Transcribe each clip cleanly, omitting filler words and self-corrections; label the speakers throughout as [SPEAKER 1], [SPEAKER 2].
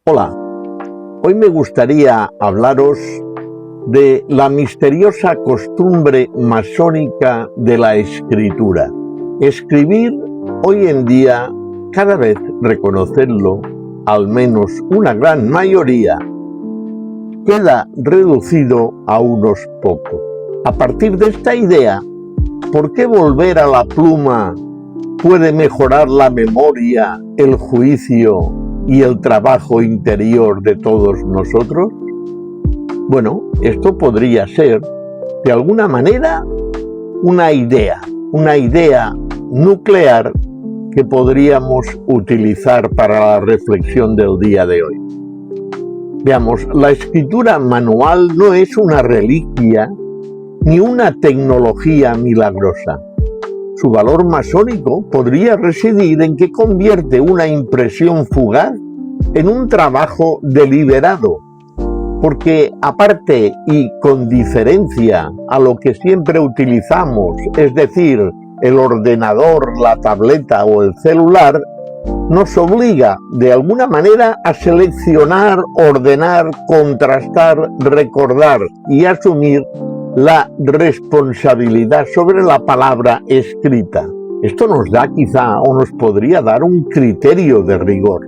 [SPEAKER 1] Hola, hoy me gustaría hablaros de la misteriosa costumbre masónica de la escritura. Escribir hoy en día, cada vez reconocerlo, al menos una gran mayoría, queda reducido a unos pocos. A partir de esta idea, ¿por qué volver a la pluma puede mejorar la memoria, el juicio y el trabajo interior de todos nosotros? Bueno, esto podría ser, de alguna manera, una idea nuclear que podríamos utilizar para la reflexión del día de hoy. Veamos, la escritura manual no es una reliquia ni una tecnología milagrosa. Su valor masónico podría residir en que convierte una impresión fugaz en un trabajo deliberado, porque aparte y con diferencia a lo que siempre utilizamos, es decir, el ordenador, la tableta o el celular, nos obliga de alguna manera a seleccionar, ordenar, contrastar, recordar y asumir la responsabilidad sobre la palabra escrita. Esto nos da quizá o nos podría dar un criterio de rigor,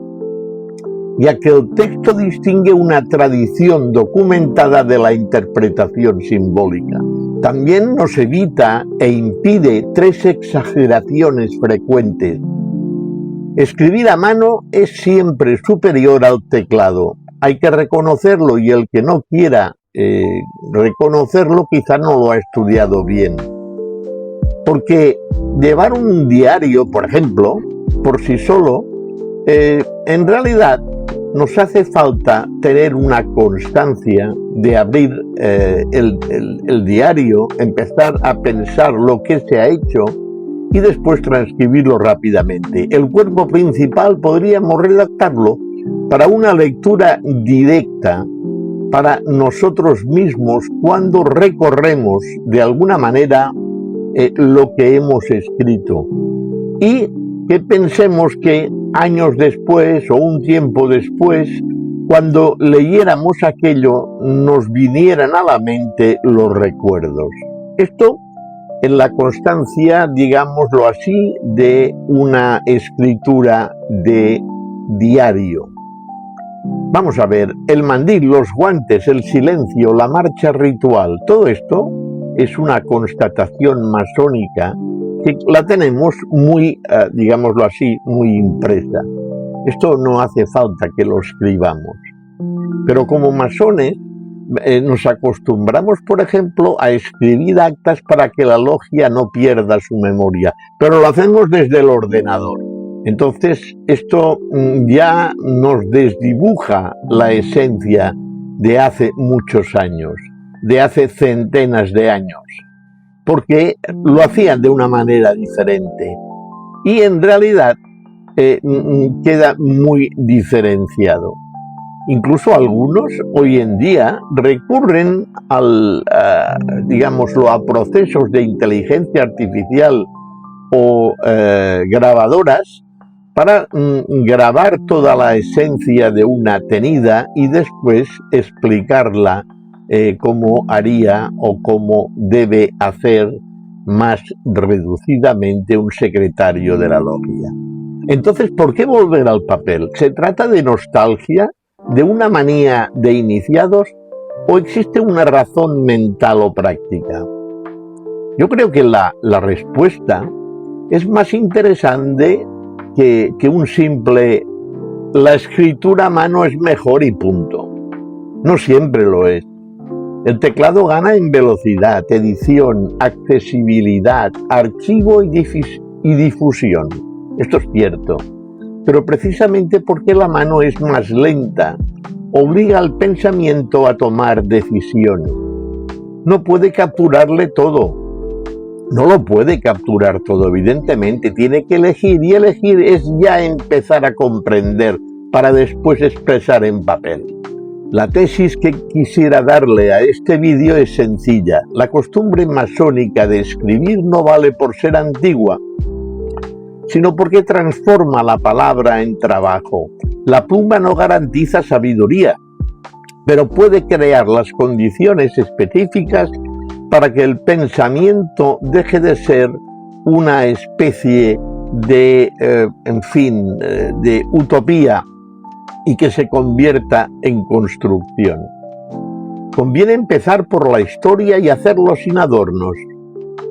[SPEAKER 1] ya que el texto distingue una tradición documentada de la interpretación simbólica. También nos evita e impide tres exageraciones frecuentes. Escribir a mano es siempre superior al teclado. Hay que reconocerlo, y el que no quiera reconocerlo quizá no lo ha estudiado bien. Porque llevar un diario, por ejemplo, por sí solo, en realidad nos hace falta tener una constancia de abrir el diario, empezar a pensar lo que se ha hecho y después transcribirlo rápidamente. El cuerpo principal podríamos redactarlo para una lectura directa para nosotros mismos cuando recorremos de alguna manera lo que hemos escrito, y que pensemos que años después o un tiempo después, cuando leyéramos aquello, nos vinieran a la mente los recuerdos. Esto en la constancia, digámoslo así, de una escritura de diario. Vamos a ver, el mandil, los guantes, el silencio, la marcha ritual, todo esto es una constatación masónica que la tenemos muy, digámoslo así, muy impresa. Esto no hace falta que lo escribamos. Pero como masones nos acostumbramos, por ejemplo, a escribir actas para que la logia no pierda su memoria, pero lo hacemos desde el ordenador. Entonces, esto ya nos desdibuja la esencia de hace muchos años, de hace centenas de años, porque lo hacían de una manera diferente y en realidad queda muy diferenciado. Incluso algunos hoy en día recurren digámoslo, a procesos de inteligencia artificial o grabadoras para grabar toda la esencia de una tenida y después explicarla cómo haría o cómo debe hacer más reducidamente un secretario de la logia. Entonces, ¿por qué volver al papel? ¿Se trata de nostalgia, de una manía de iniciados, o existe una razón mental o práctica? Yo creo que la respuesta es más interesante que un simple la escritura a mano es mejor y punto. No siempre lo es. El teclado gana en velocidad, edición, accesibilidad, archivo y difusión. Esto es cierto. Pero precisamente porque la mano es más lenta, obliga al pensamiento a tomar decisiones. No puede capturarle todo. No lo puede capturar todo, evidentemente. Tiene que elegir, y elegir es ya empezar a comprender para después expresar en papel. La tesis que quisiera darle a este vídeo es sencilla. La costumbre masónica de escribir no vale por ser antigua, sino porque transforma la palabra en trabajo, La pluma no garantiza sabiduría, pero puede crear las condiciones específicas para que el pensamiento deje de ser una especie de, de utopía y que se convierta en construcción. Conviene empezar por la historia y hacerlo sin adornos.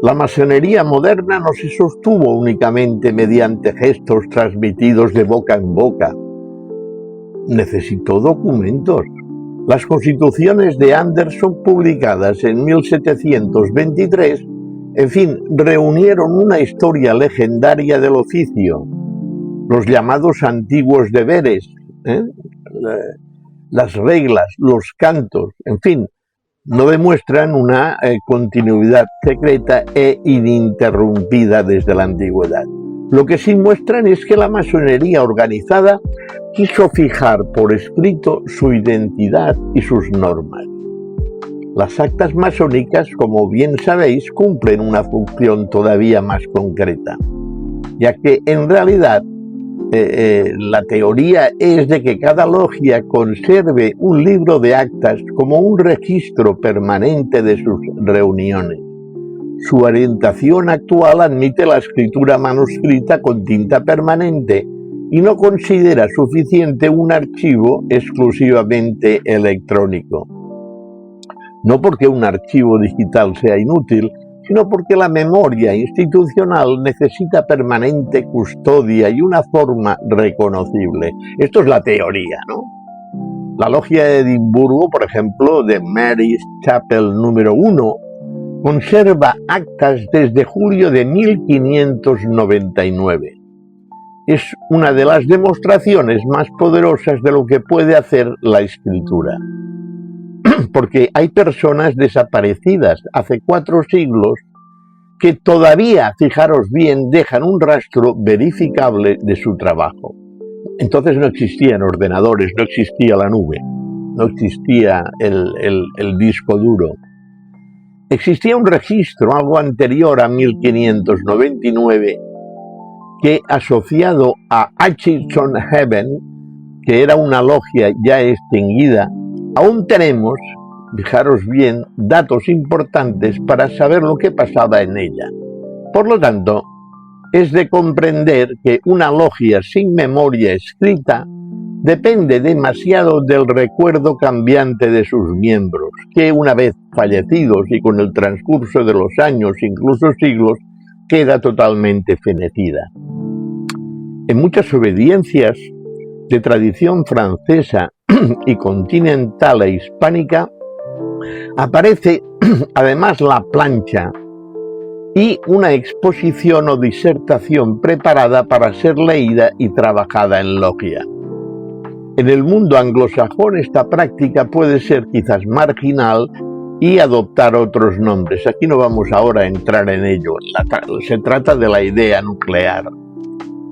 [SPEAKER 1] La masonería moderna no se sostuvo únicamente mediante gestos transmitidos de boca en boca. Necesitó documentos. Las constituciones de Anderson, publicadas en 1723, reunieron una historia legendaria del oficio, los llamados antiguos deberes, las reglas, los cantos, no demuestran una continuidad secreta e ininterrumpida desde la antigüedad. Lo que sí muestran es que la masonería organizada quiso fijar por escrito su identidad y sus normas. Las actas masónicas, como bien sabéis, cumplen una función todavía más concreta, ya que en realidad la teoría es de que cada logia conserve un libro de actas como un registro permanente de sus reuniones. Su orientación actual admite la escritura manuscrita con tinta permanente y no considera suficiente un archivo exclusivamente electrónico. No porque un archivo digital sea inútil, sino porque la memoria institucional necesita permanente custodia y una forma reconocible. Esto es la teoría, ¿no? La logia de Edimburgo, por ejemplo, de Mary's Chapel número 1, conserva actas desde julio de 1599. Es una de las demostraciones más poderosas de lo que puede hacer la escritura. Porque hay personas desaparecidas hace 4 siglos que todavía, fijaros bien, dejan un rastro verificable de su trabajo. Entonces no existían ordenadores, no existía la nube, no existía el disco duro. Existía un registro, algo anterior a 1599, que asociado a Atchison Heaven, que era una logia ya extinguida, aún tenemos, fijaros bien, datos importantes para saber lo que pasaba en ella. Por lo tanto, es de comprender que una logia sin memoria escrita depende demasiado del recuerdo cambiante de sus miembros, que una vez fallecidos y con el transcurso de los años, incluso siglos, queda totalmente fenecida. En muchas obediencias de tradición francesa y continental e hispánica, aparece además la plancha y una exposición o disertación preparada para ser leída y trabajada en logia. En el mundo anglosajón esta práctica puede ser quizás marginal y adoptar otros nombres. Aquí no vamos ahora a entrar en ello, se trata de la idea nuclear.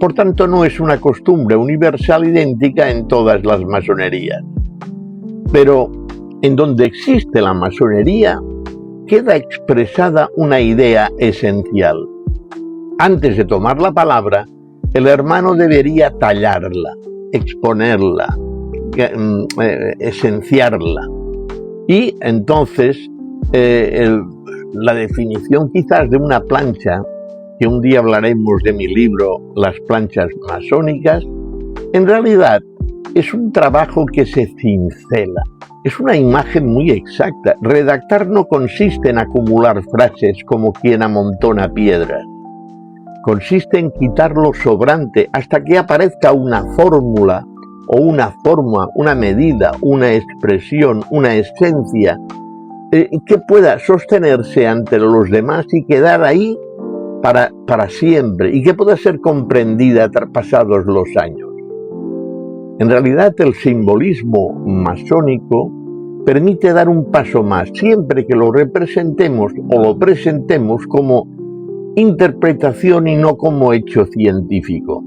[SPEAKER 1] Por tanto, no es una costumbre universal idéntica en todas las masonerías. Pero en donde existe la masonería, queda expresada una idea esencial. Antes de tomar la palabra, el hermano debería tallarla, exponerla, esenciarla. Y entonces, la definición quizás de una plancha, que un día hablaremos de mi libro Las planchas masónicas, en realidad es un trabajo que se cincela. Es una imagen muy exacta. Redactar no consiste en acumular frases como quien amontona piedras. Consiste en quitar lo sobrante hasta que aparezca una fórmula o una forma, una medida, una expresión, una esencia que pueda sostenerse ante los demás y quedar ahí para siempre y que pueda ser comprendida pasados los años. En realidad, el simbolismo masónico permite dar un paso más siempre que lo representemos o lo presentemos como interpretación y no como hecho científico.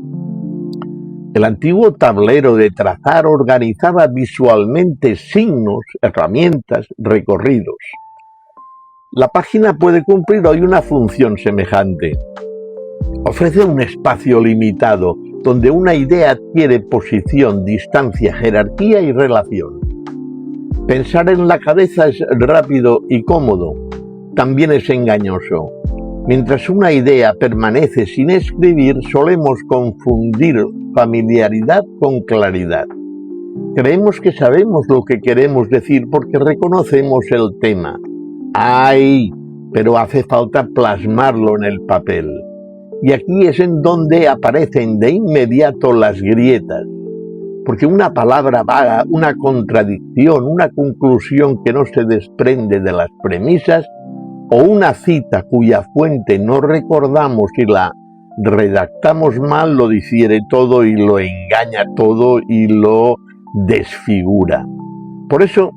[SPEAKER 1] El antiguo tablero de trazar organizaba visualmente signos, herramientas, recorridos. La página puede cumplir hoy una función semejante. Ofrece un espacio limitado donde una idea adquiere posición, distancia, jerarquía y relación. Pensar en la cabeza es rápido y cómodo, también es engañoso. Mientras una idea permanece sin escribir, solemos confundir familiaridad con claridad. Creemos que sabemos lo que queremos decir porque reconocemos el tema. ¡Ay! Pero hace falta plasmarlo en el papel. Y aquí es en donde aparecen de inmediato las grietas. Porque una palabra vaga, una contradicción, una conclusión que no se desprende de las premisas, o una cita cuya fuente no recordamos y la redactamos mal, lo difiere todo y lo engaña todo y lo desfigura. Por eso,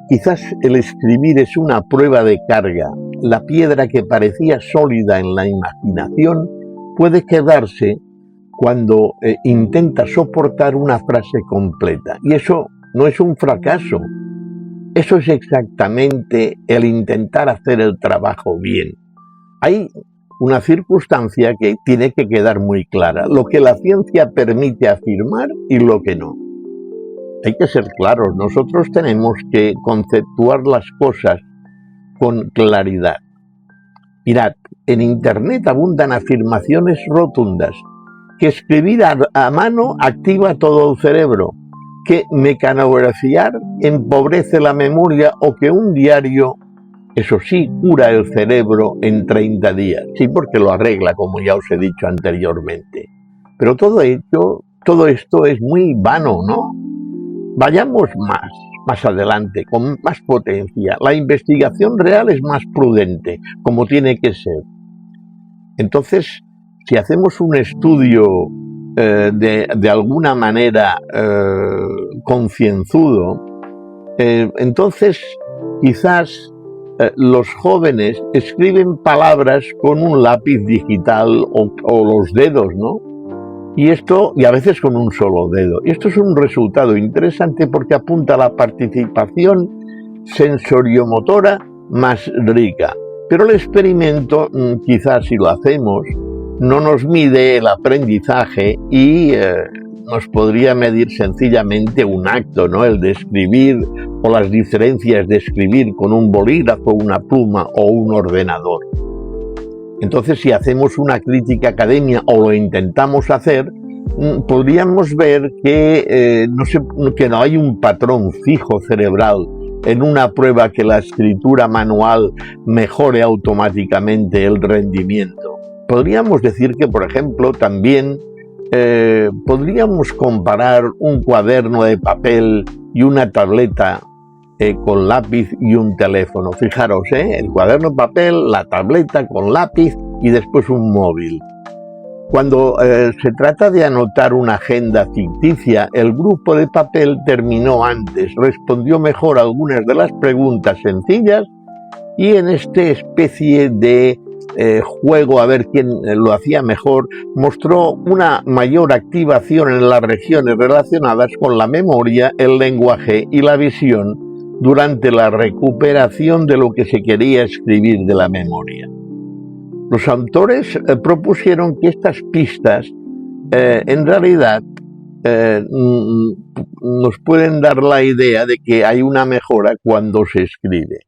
[SPEAKER 1] quizás el escribir es una prueba de carga. La piedra que parecía sólida en la imaginación puede quedarse cuando intenta soportar una frase completa. Y eso no es un fracaso. Eso es exactamente el intentar hacer el trabajo bien. Hay una circunstancia que tiene que quedar muy clara, lo que la ciencia permite afirmar y lo que no. Hay que ser claros, nosotros tenemos que conceptuar las cosas con claridad. Mirad, en Internet abundan afirmaciones rotundas, que escribir a mano activa todo el cerebro, que mecanografiar empobrece la memoria o que un diario, eso sí, cura el cerebro en 30 días. Sí, porque lo arregla, como ya os he dicho anteriormente. Pero todo esto es muy vano, ¿no? Vayamos más adelante, con más potencia. La investigación real es más prudente, como tiene que ser. Entonces, si hacemos un estudio de alguna manera concienzudo, entonces quizás los jóvenes escriben palabras con un lápiz digital o los dedos, ¿no? Y a veces con un solo dedo. Y esto es un resultado interesante porque apunta a la participación sensoriomotora más rica. Pero el experimento, quizás si lo hacemos, no nos mide el aprendizaje y nos podría medir sencillamente un acto, ¿no? El de escribir o las diferencias de escribir con un bolígrafo, una pluma o un ordenador. Entonces, si hacemos una crítica académica o lo intentamos hacer, podríamos ver que no hay un patrón fijo cerebral en una prueba que la escritura manual mejore automáticamente el rendimiento. Podríamos decir que, por ejemplo, también podríamos comparar un cuaderno de papel y una tableta con lápiz y un teléfono. Fijaros, el cuaderno de papel, la tableta con lápiz y después un móvil. Cuando se trata de anotar una agenda ficticia, el grupo de papel terminó antes, respondió mejor a algunas de las preguntas sencillas y en esta especie de juego a ver quién lo hacía mejor, mostró una mayor activación en las regiones relacionadas con la memoria, el lenguaje y la visión durante la recuperación de lo que se quería escribir de la memoria. Los autores propusieron que estas pistas en realidad nos pueden dar la idea de que hay una mejora cuando se escribe.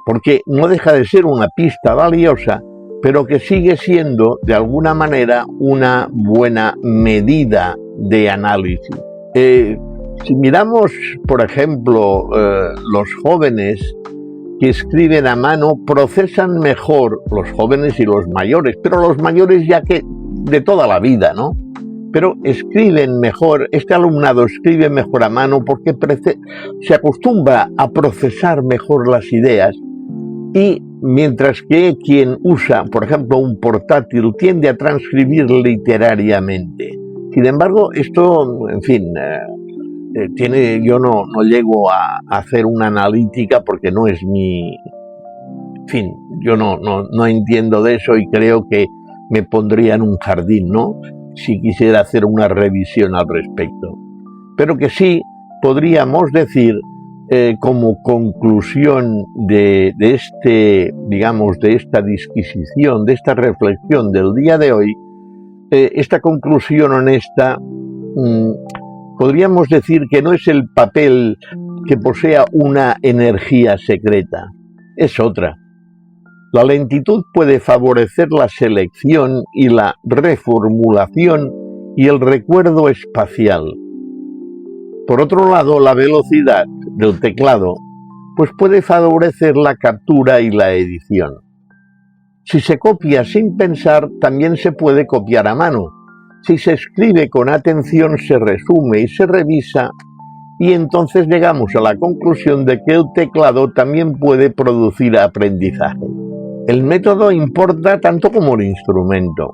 [SPEAKER 1] Porque no deja de ser una pista valiosa, pero que sigue siendo, de alguna manera, una buena medida de análisis. Si miramos, por ejemplo, los jóvenes que escriben a mano, procesan mejor, los jóvenes y los mayores, pero los mayores ya que de toda la vida, ¿no? Pero escriben mejor, este alumnado escribe mejor a mano porque se acostumbra a procesar mejor las ideas. Y mientras que quien usa, por ejemplo, un portátil tiende a transcribir literariamente. Sin embargo, esto, en fin, yo no llego a hacer una analítica porque no es mi... En fin, yo no entiendo de eso y creo que me pondría en un jardín, ¿no? Si quisiera hacer una revisión al respecto. Pero que sí podríamos decir, como conclusión de esta disquisición, de esta reflexión del día de hoy, esta conclusión honesta, podríamos decir que no es el papel que posea una energía secreta, es otra. La lentitud puede favorecer la selección y la reformulación y el recuerdo espacial. Por otro lado, la velocidad del teclado pues puede favorecer la captura y la edición. Si se copia sin pensar, también se puede copiar a mano. Si se escribe con atención, se resume y se revisa, y entonces llegamos a la conclusión de que el teclado también puede producir aprendizaje. El método importa tanto como el instrumento.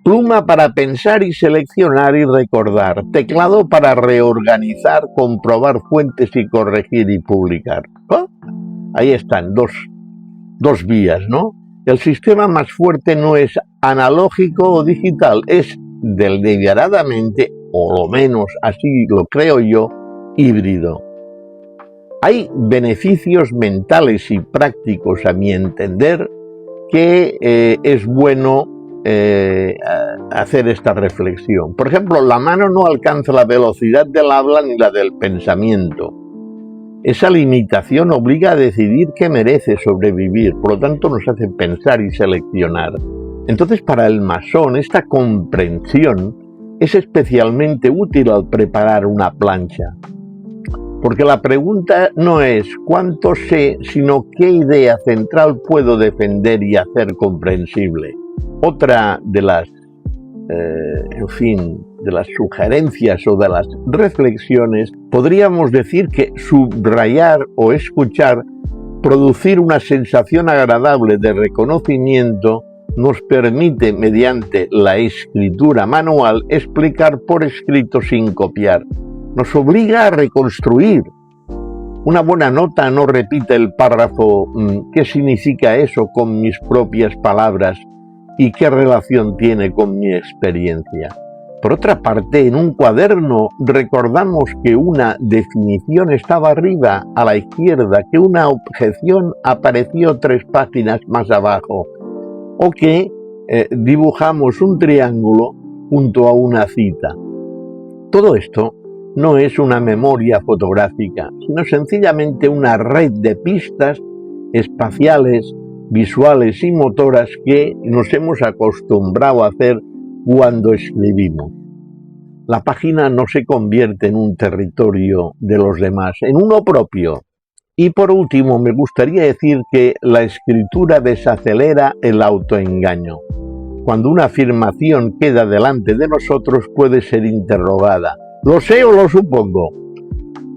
[SPEAKER 1] Pluma para pensar y seleccionar y recordar. Teclado para reorganizar, comprobar fuentes y corregir y publicar. ¿Oh? Ahí están, dos vías, ¿no? El sistema más fuerte no es analógico o digital, es deliberadamente, o lo menos así lo creo yo, híbrido. Hay beneficios mentales y prácticos, a mi entender, que es bueno hacer esta reflexión. Por ejemplo, la mano no alcanza la velocidad del habla ni la del pensamiento. Esa limitación obliga a decidir qué merece sobrevivir, por lo tanto nos hace pensar y seleccionar. Entonces, para el masón, esta comprensión es especialmente útil al preparar una plancha. Porque la pregunta no es cuánto sé, sino qué idea central puedo defender y hacer comprensible. Otra de las, de las sugerencias o de las reflexiones, podríamos decir que subrayar o escuchar, producir una sensación agradable de reconocimiento, nos permite, mediante la escritura manual, explicar por escrito sin copiar. Nos obliga a reconstruir. Una buena nota no repite el párrafo ¿qué significa eso con mis propias palabras y qué relación tiene con mi experiencia? Por otra parte, en un cuaderno recordamos que una definición estaba arriba a la izquierda, que una objeción apareció 3 páginas más abajo, o que dibujamos un triángulo junto a una cita. Todo esto no es una memoria fotográfica, sino sencillamente una red de pistas espaciales, visuales y motoras que nos hemos acostumbrado a hacer cuando escribimos. La página no se convierte en un territorio de los demás, en uno propio. Y por último, me gustaría decir que la escritura desacelera el autoengaño. Cuando una afirmación queda delante de nosotros, puede ser interrogada. ¿Lo sé o lo supongo?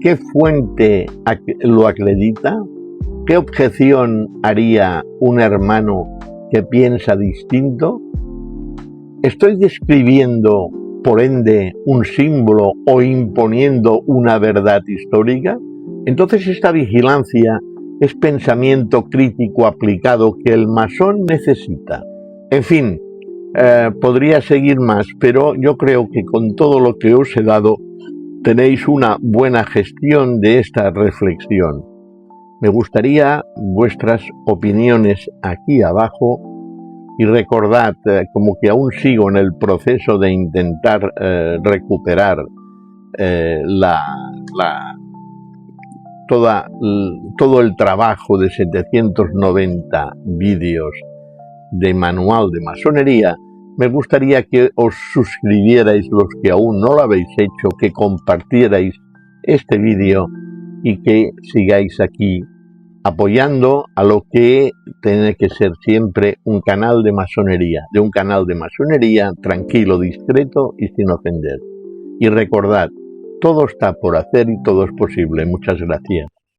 [SPEAKER 1] ¿Qué fuente lo acredita? ¿Qué objeción haría un hermano que piensa distinto? ¿Estoy describiendo, por ende, un símbolo o imponiendo una verdad histórica? Entonces esta vigilancia es pensamiento crítico aplicado que el masón necesita. En fin, podría seguir más, pero yo creo que con todo lo que os he dado tenéis una buena gestión de esta reflexión. Me gustaría vuestras opiniones aquí abajo y recordad, como que aún sigo en el proceso de intentar recuperar todo el trabajo de 790 vídeos de manual de masonería. Me gustaría que os suscribierais los que aún no lo habéis hecho, que compartierais este vídeo y que sigáis aquí apoyando a lo que tiene que ser siempre un canal de masonería, tranquilo, discreto y sin ofender. Y recordad, todo está por hacer y todo es posible. Muchas gracias.